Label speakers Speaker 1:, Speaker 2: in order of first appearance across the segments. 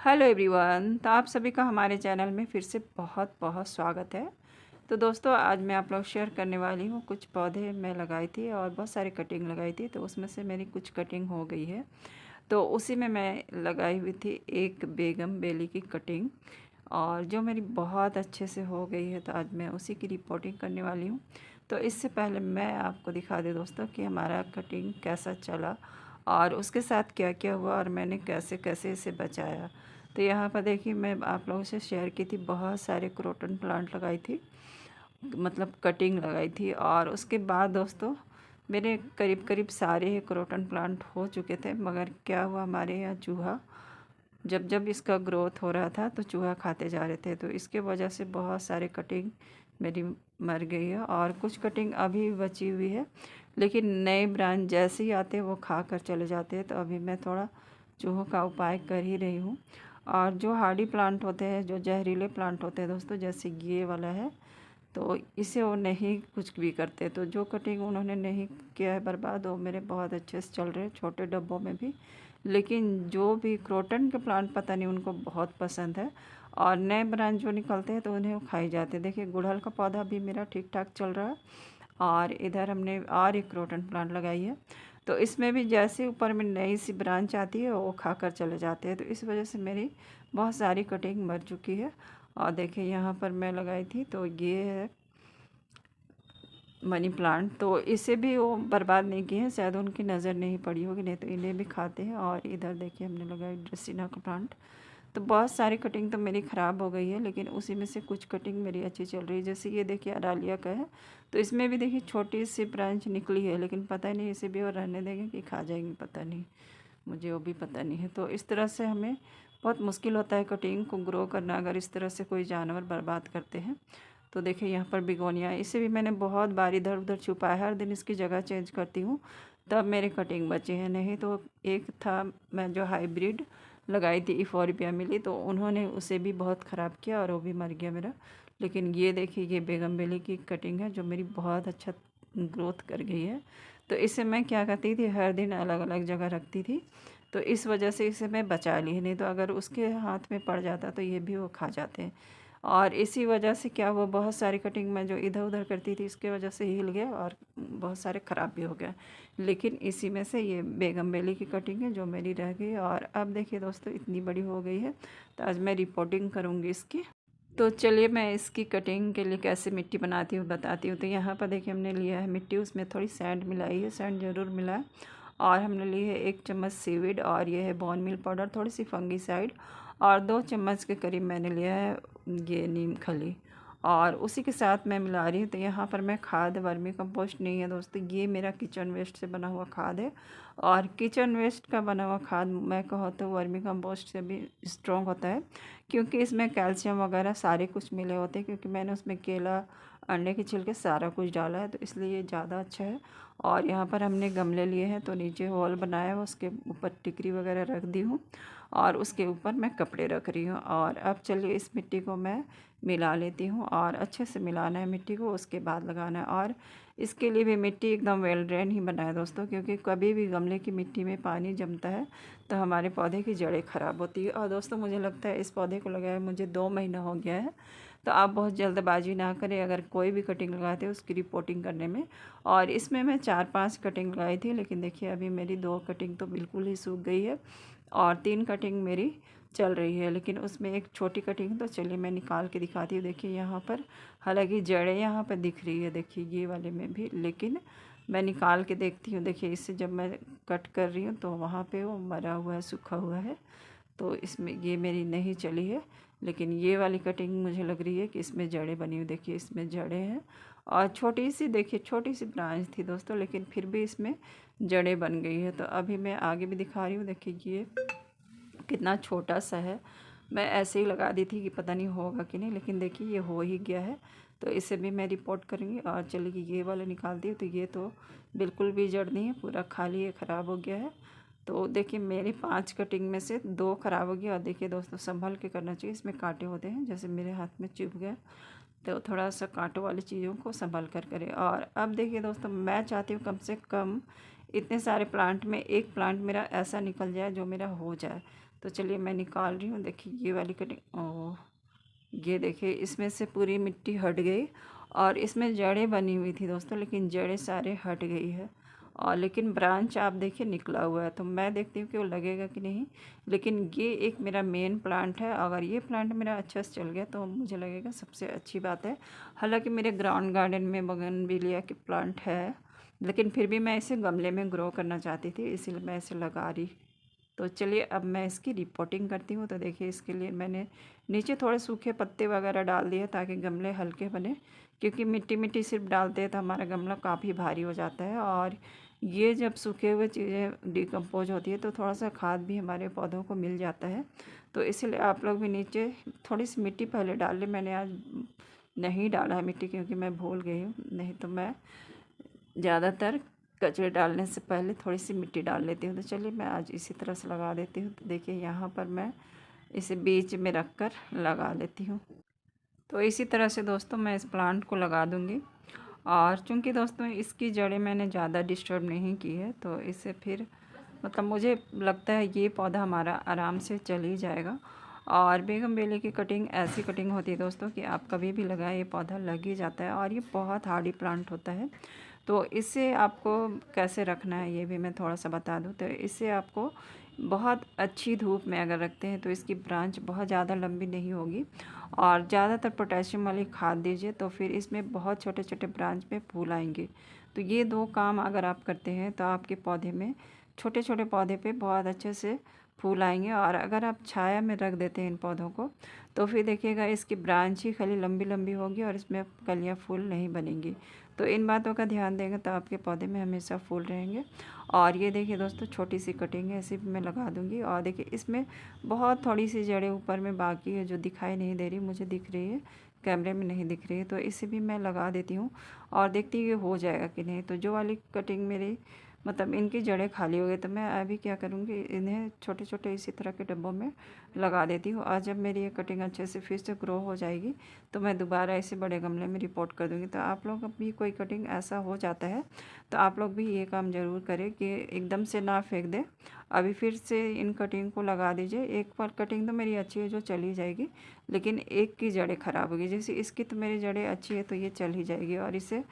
Speaker 1: Hello everyone. तो आप सभी का हमारे चैनल में फिर से बहुत बहुत स्वागत है। तो दोस्तों, आज मैं आप लोग शेयर करने वाली हूँ, कुछ पौधे मैं लगाई थी और बहुत सारी कटिंग लगाई थी। तो उसमें से मेरी कुछ कटिंग हो गई है, तो उसी में मैं लगाई हुई थी एक बेगम बेली की कटिंग, और जो मेरी बहुत अच्छे से हो गई है। तो आज मैं उसी की रिपोर्टिंग करने वाली हूँ। तो इससे पहले मैं आपको दिखा दूँ दोस्तों कि हमारा कटिंग कैसा चला और उसके साथ क्या क्या हुआ और मैंने कैसे कैसे इसे बचाया। तो यहाँ पर देखिए, मैं आप लोगों से शेयर की थी, बहुत सारे क्रोटन प्लांट लगाई थी, मतलब कटिंग लगाई थी। और उसके बाद दोस्तों, मेरे करीब करीब सारे ही क्रोटन प्लांट हो चुके थे, मगर क्या हुआ, हमारे यहाँ चूहा जब जब इसका ग्रोथ हो रहा था तो चूहा खाते जा रहे थे। तो इसके वजह से बहुत सारे कटिंग मेरी मर गई है और कुछ कटिंग अभी बची हुई है, लेकिन नए ब्रांच जैसे ही आते हैं वो खा कर चले जाते हैं। तो अभी मैं थोड़ा चूहों का उपाय कर ही रही हूँ। और जो हार्डी प्लांट होते हैं, जो जहरीले प्लांट होते हैं दोस्तों, जैसे ये वाला है, तो इसे वो नहीं कुछ भी करते। तो जो कटिंग उन्होंने नहीं किया है बर्बाद, वो मेरे बहुत अच्छे से चल रहे हैं, छोटे डब्बों में भी। लेकिन जो भी क्रोटन के प्लांट, पता नहीं उनको बहुत पसंद है, और नए ब्रांच जो निकलते हैं तो उन्हें वो खाई जाते हैं। देखिए, गुड़हल का पौधा भी मेरा ठीक ठाक चल रहा है, और इधर हमने और एक क्रोटन प्लांट लगाई है। तो इसमें भी जैसे ऊपर में नई सी ब्रांच आती है वो खा कर चले जाते हैं। तो इस वजह से मेरी बहुत सारी कटिंग मर चुकी है। और देखिए, यहाँ पर मैं लगाई थी, तो ये है मनी प्लांट। तो इसे भी वो बर्बाद नहीं किए हैं, शायद उनकी नज़र नहीं पड़ी होगी, नहीं तो इन्हें भी खाते हैं। और इधर देखिए, हमने लगाई ड्रेसिना का प्लांट। तो बहुत सारी कटिंग तो मेरी ख़राब हो गई है, लेकिन उसी में से कुछ कटिंग मेरी अच्छी चल रही है। जैसे ये देखिए, अरालिया का है, तो इसमें भी देखिए छोटी सी ब्रांच निकली है, लेकिन पता नहीं इसे भी और रहने देंगे कि खा जाएंगे, पता नहीं, मुझे वो भी पता नहीं है। तो इस तरह से हमें बहुत मुश्किल होता है कटिंग को ग्रो करना, अगर इस तरह से कोई जानवर बर्बाद करते हैं। तो देखिए, यहाँ पर बिगोनिया, इसे भी मैंने बहुत बार इधर उधर छुपाया है, हर दिन इसकी जगह चेंज करती हूँ, तब मेरे कटिंग बचे हैं। नहीं तो एक था, मैं जो हाइब्रिड लगाई थी इफोरबिया मिली, तो उन्होंने उसे भी बहुत ख़राब किया और वो भी मर गया मेरा। लेकिन ये देखिए, ये बेगमबेली की कटिंग है जो मेरी बहुत अच्छा ग्रोथ कर गई है। तो इसे मैं क्या करती थी, हर दिन अलग अलग जगह रखती थी। तो इस वजह से इसे मैं बचा ली, नहीं तो अगर उसके हाथ में पड़ जाता तो ये भी वो खा जाते हैं। और इसी वजह से क्या हुआ, बहुत सारी कटिंग मैं जो इधर उधर करती थी इसके वजह से हिल गया और बहुत सारे ख़राब भी हो गया। लेकिन इसी में से ये बेगमबेली की कटिंग है जो मेरी रह गई। और अब देखिए दोस्तों, इतनी बड़ी हो गई है, तो आज मैं रिपोर्टिंग करूँगी इसकी। तो चलिए, मैं इसकी कटिंग के लिए कैसे मिट्टी बनाती हूँ बताती हूँ। तो यहाँ पर देखिए, हमने लिया है मिट्टी, उसमें थोड़ी सैंड मिलाई है, सैंड ज़रूर मिला है। और हमने ली है 1 चम्मच सीविड, और ये है बोन मील पाउडर, थोड़ी सी फंगीसाइड, और 2 चम्मच के करीब मैंने लिया है ये नीम खली, और उसी के साथ मैं मिला रही हूँ। तो यहाँ पर मैं खाद, वर्मी कंपोस्ट नहीं है दोस्तों, ये मेरा किचन वेस्ट से बना हुआ खाद है। और किचन वेस्ट का बना हुआ खाद मैं कहूँ तो वर्मी कंपोस्ट से भी स्ट्रॉन्ग होता है, क्योंकि इसमें कैल्शियम वगैरह सारे कुछ मिले होते हैं, क्योंकि मैंने उसमें केला, अंडे के छिलके सारा कुछ डाला है, तो इसलिए ये ज़्यादा अच्छा है। और यहाँ पर हमने गमले लिए हैं, तो नीचे होल बनाया है, उसके ऊपर टिकरी वगैरह रख दी हूँ, और उसके ऊपर मैं कपड़े रख रही हूँ। और अब चलिए, इस मिट्टी को मैं मिला लेती हूँ, और अच्छे से मिलाना है मिट्टी को, उसके बाद लगाना है। और इसके लिए भी मिट्टी एकदम वेल ड्रेन ही बनाए दोस्तों, क्योंकि कभी भी गमले की मिट्टी में पानी जमता है तो हमारे पौधे की जड़ें ख़राब होती है। और दोस्तों, मुझे लगता है इस पौधे को लगाए मुझे 2 महीना हो गया है। तो आप बहुत जल्दबाजी ना करें, अगर कोई भी कटिंग लगाते हैं उसकी रिपोर्टिंग करने में। और इसमें मैं 4-5 कटिंग लगाई थी, लेकिन देखिए अभी मेरी 2 कटिंग तो बिल्कुल ही सूख गई है, और 3 कटिंग मेरी चल रही है। लेकिन उसमें एक छोटी कटिंग, तो चलिए मैं निकाल के दिखाती हूँ। देखिए यहाँ पर, हालांकि जड़ें यहाँ पर दिख रही है, देखिए ये वाले में भी, लेकिन मैं निकाल के देखती हूँ। देखिए, इससे जब मैं कट कर रही हूँ तो वहाँ पे वो मरा हुआ है, सूखा हुआ है, तो इसमें ये मेरी नहीं चली है। लेकिन ये वाली कटिंग मुझे लग रही है कि इसमें जड़ें बनी हुई, देखिए इसमें जड़ें हैं, और छोटी सी, देखिए छोटी सी ब्रांच थी दोस्तों, लेकिन फिर भी इसमें जड़ें बन गई है। तो अभी मैं आगे भी दिखा रही हूँ, देखिए ये कितना छोटा सा है। मैं ऐसे ही लगा दी थी कि पता नहीं होगा कि नहीं, लेकिन देखिए ये हो ही गया है। तो इसे भी मैं रिपोर्ट करूँगी। और चलिए, ये वाले निकालती हूँ। तो ये तो बिल्कुल भी जड़ नहीं है, पूरा खाली है, ख़राब हो गया है। तो देखिए, मेरी 5 कटिंग में से 2 ख़राब हो गई। और देखिए दोस्तों, संभल के करना चाहिए, इसमें कांटे होते हैं, जैसे मेरे हाथ में चुभ गया, तो थोड़ा सा कांटों वाली चीज़ों को संभल कर करें। और अब देखिए दोस्तों, मैं चाहती हूँ कम से कम इतने सारे प्लांट में एक प्लांट मेरा ऐसा निकल जाए जो मेरा हो जाए। तो चलिए मैं निकाल रही हूँ। देखिए ये वाली कटिंग, ओह ये देखिए इसमें से पूरी मिट्टी हट गई और इसमें जड़ें बनी हुई थी दोस्तों, लेकिन जड़ें सारे हट गई है और लेकिन ब्रांच आप देखिए निकला हुआ है। तो मैं देखती हूँ कि वो लगेगा कि नहीं, लेकिन ये एक मेरा मेन प्लांट है। अगर ये प्लांट मेरा अच्छा से चल गया तो मुझे लगेगा सबसे अच्छी बात है। हालांकि मेरे ग्राउंड गार्डन में बोगनविलिया के प्लांट है, लेकिन फिर भी मैं इसे गमले में ग्रो करना चाहती थी, इसीलिए मैं इसे लगा रही। तो चलिए अब मैं इसकी रिपोर्टिंग करती हूँ। तो देखिए इसके लिए मैंने नीचे थोड़े सूखे पत्ते वगैरह डाल दिए ताकि गमले हल्के बने, क्योंकि मिट्टी मिट्टी सिर्फ डालते हैं तो हमारा गमला काफ़ी भारी हो जाता है। और ये जब सूखे हुए चीज़ें डिकम्पोज होती है तो थोड़ा सा खाद भी हमारे पौधों को मिल जाता है। तो इसलिए आप लोग भी नीचे थोड़ी सी मिट्टी पहले डाल लें। मैंने आज नहीं डाला है मिट्टी क्योंकि मैं भूल गई हूँ, नहीं तो मैं ज़्यादातर कचरे डालने से पहले थोड़ी सी मिट्टी डाल लेती हूँ। तो चलिए मैं आज इसी तरह से लगा देती हूँ। तो देखिए यहाँ पर मैं इसे बीच में रख कर लगा लेती हूँ। तो इसी तरह से दोस्तों मैं इस प्लांट को लगा दूँगी। और चूँकि दोस्तों इसकी जड़ें मैंने ज़्यादा डिस्टर्ब नहीं की है, तो इससे फिर मतलब मुझे लगता है ये पौधा हमारा आराम से चल ही जाएगा। और बोगनविलिया की कटिंग ऐसी कटिंग होती है दोस्तों कि आप कभी भी लगाएं ये पौधा लग ही जाता है और ये बहुत हार्डी प्लांट होता है। तो इससे आपको कैसे रखना है ये भी मैं थोड़ा सा बता दूं। तो इससे आपको बहुत अच्छी धूप में अगर रखते हैं तो इसकी ब्रांच बहुत ज़्यादा लंबी नहीं होगी। और ज़्यादातर पोटेशियम वाली खाद दीजिए तो फिर इसमें बहुत छोटे छोटे ब्रांच में फूल आएंगे। तो ये दो काम अगर आप करते हैं तो आपके पौधे में, छोटे छोटे पौधे पे बहुत अच्छे से फूल आएंगे। और अगर आप छाया में रख देते हैं इन पौधों को तो फिर देखिएगा इसकी ब्रांच ही खाली लंबी लंबी होगी और इसमें कलियाँ फूल नहीं बनेंगी। तो इन बातों का ध्यान देंगे तो आपके पौधे में हमेशा फूल रहेंगे। और ये देखिए दोस्तों छोटी सी कटिंग है, इसी पे मैं लगा दूँगी। और देखिए इसमें बहुत थोड़ी सी जड़ें ऊपर में बाकी है जो दिखाई नहीं दे रही, मुझे दिख रही है, कैमरे में नहीं दिख रही है। तो इसे भी मैं लगा देती हूँ और देखती हूँ ये हो जाएगा कि नहीं। तो जो वाली कटिंग मेरी मतलब इनकी जड़ें खाली हो गई तो मैं अभी क्या करूँगी, इन्हें छोटे छोटे इसी तरह के डब्बों में लगा देती हूँ। और जब मेरी ये कटिंग अच्छे से फिर से ग्रो हो जाएगी तो मैं दोबारा इसे बड़े गमले में रिपोर्ट कर दूँगी। तो आप लोग भी कोई कटिंग ऐसा हो जाता है तो आप लोग भी ये काम ज़रूर करें कि एकदम से ना फेंक दें, अभी फिर से इन कटिंग को लगा दीजिए। एक बार कटिंग तो मेरी अच्छी है जो चली जाएगी, लेकिन एक की जड़ें ख़राब होगी। जैसे इसकी तो मेरी जड़ें अच्छी है तो ये चल ही जाएगी। और इसे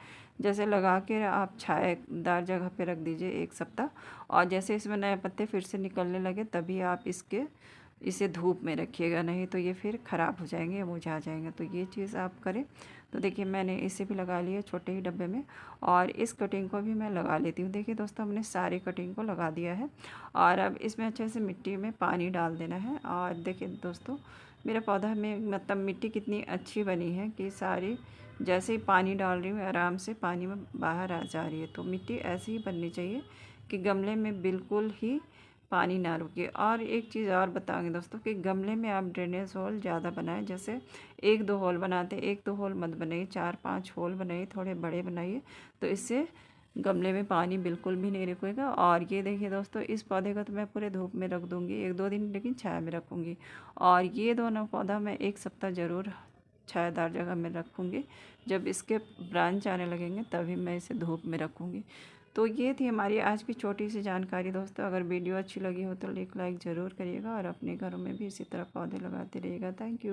Speaker 1: जैसे लगा के आप छायादार जगह पे रख दीजिए 1 सप्ताह, और जैसे इसमें नए पत्ते फिर से निकलने लगे तभी आप इसे धूप में रखिएगा, नहीं तो ये फिर ख़राब हो जाएंगे या मुरझा जाएंगे। तो ये चीज़ आप करें। तो देखिए मैंने इसे भी लगा लिया छोटे ही डब्बे में और इस कटिंग को भी मैं लगा लेती हूँ। देखिए दोस्तों हमने सारी कटिंग को लगा दिया है और अब इसमें अच्छे से मिट्टी में पानी डाल देना है। और देखिए दोस्तों मेरा पौधा में मतलब मिट्टी कितनी अच्छी बनी है कि सारी जैसे ही पानी डाल रही हूँ आराम से पानी में बाहर आ जा रही है। तो मिट्टी ऐसी ही बननी चाहिए कि गमले में बिल्कुल ही पानी ना रुके। और एक चीज़ और बताऊंगी दोस्तों कि गमले में आप ड्रेनेज होल ज़्यादा बनाएं। जैसे 1-2 होल बनाते, 1-2 होल मत बनाइए, 4-5 होल बनाइए, थोड़े बड़े बनाइए। तो इससे गमले में पानी बिल्कुल भी नहीं रुकेगा। और ये देखिए दोस्तों इस पौधे को तो मैं पूरे धूप में रख दूँगी 1-2 दिन, लेकिन छाया में रखूँगी। और ये दोनों पौधा मैं 1 सप्ताह ज़रूर छायादार जगह में रखूँगी। जब इसके ब्रांच आने लगेंगे तभी मैं इसे धूप में रखूँगी। तो ये थी हमारी आज की छोटी सी जानकारी दोस्तों। अगर वीडियो अच्छी लगी हो तो एक लाइक ज़रूर करिएगा और अपने घरों में भी इसी तरह पौधे लगाते रहिएगा। Thank you.